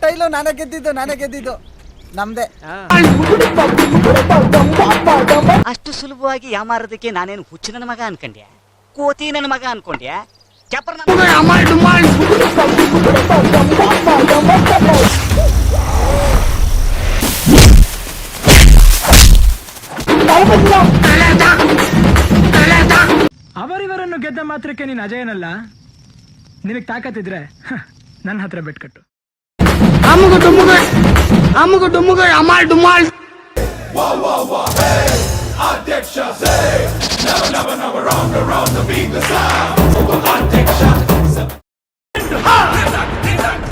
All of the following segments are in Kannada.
ಟೈಲು ನಾನೇ ಗೆದ್ದಿದ್ದು ನಮ್ದೆ. ಅಷ್ಟು ಸುಲಭವಾಗಿ ಯಾಮಾರೋದಕ್ಕೆ ನಾನೇನು ಹುಚ್ಚು ನನ್ನ ಮಗ ಅನ್ಕೊಂಡ್ಯ, ಕೋತಿ ನನ್ನ ಮಗ ಅನ್ಕೊಂಡ್ಯ? ಅವರಿವರನ್ನು ಗೆದ್ದ ಮಾತ್ರಕ್ಕೆ ನೀನು ಅಜಯನಲ್ಲ. ನಿನಗೆ ತಾಕತ್ತಿದ್ರೆ ನನ್ನ ಹತ್ರ ಬೆಟ್ ಕಟ್ಟು.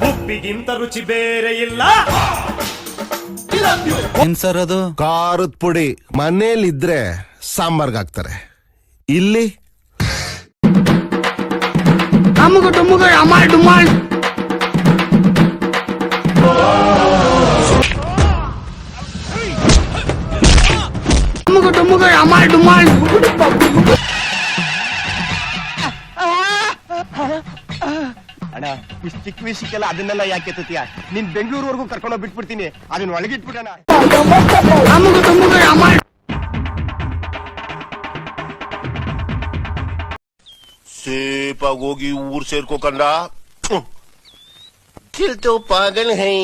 ಉಪ್ಪಿಗಿಂತ ರುಚಿ ಬೇರೆ ಇಲ್ಲ. ಏನ್ ಸರ್ ಅದು? ಖಾರದ ಪುಡಿ ಮನೇಲಿದ್ರೆ ಸಾಂಬಾರ್ಗೆ ಹಾಕ್ತಾರೆ, ಇಲ್ಲಿ ಅಣ್ಣ, ಇಷ್ಟು ಚಿಕ್ಕ ವಿಷಯಕ್ಕೆಲ್ಲ ಅದನ್ನೆಲ್ಲ ಯಾಕೆ ಎತ್ತುತ್ತೀಯ? ನೀನ್ ಬೆಂಗಳೂರುವರೆಗೂ ಕರ್ಕೊಂಡೋಗಿ ಬಿಟ್ಬಿಡ್ತೀನಿ, ಅದನ್ನ ಒಳಗಿಟ್ಬಿಡಣ. ಸೇಫಾಗಿ ಹೋಗಿ ಊರ್ ಸೇರ್ಕೋಕಂಡ. ದಿಲ್ ತೋ ಪಾಗಲ್ ಹೈ,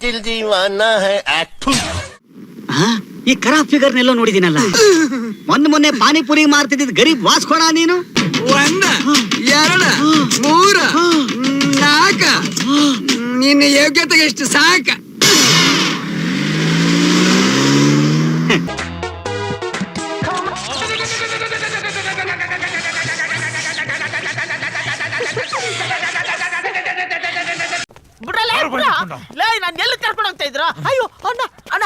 ದಿಲ್ ದೀವಾನಾ ಹೈ. ಈ ಖರಾಬ್ ಫಿಗರ್ನೆಲ್ಲೋ ನೋಡಿದಿನಲ್ಲ. ಮೊನ್ನೆ ಪಾನಿಪುರಿ ಮಾರ್ತಿದ್ದ ಗರೀಬ್ ವಾಸ್ಕೋಣ ನೀನು. 1 2 3 4 ನಿನ್ನ ಯೋಗ್ಯತೆಗೆ ಎಷ್ಟು ಸಾಕ. ನಾನು ಎಲ್ಲಿ ಕರ್ಕೊಂಡು ಹೋಗ್ತಾ ಇದ್ರ? ಅಯ್ಯೋ ಅಣ್ಣ ಅಣ್ಣ.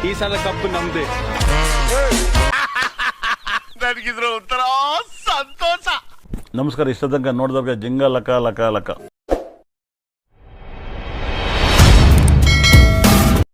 ಈ ಸಲ ಕಪ್ಪು ನಮ್ದೆ. ನನಗಿದ್ರ ಒಂಥರ ಸಂತೋಷ. ನಮಸ್ಕಾರ. ಇಷ್ಟ ತನಕ ನೋಡಿದವ್ರಿಗೆ ಜಿಂಗ ಲಕ ಲಕ ಲಕ.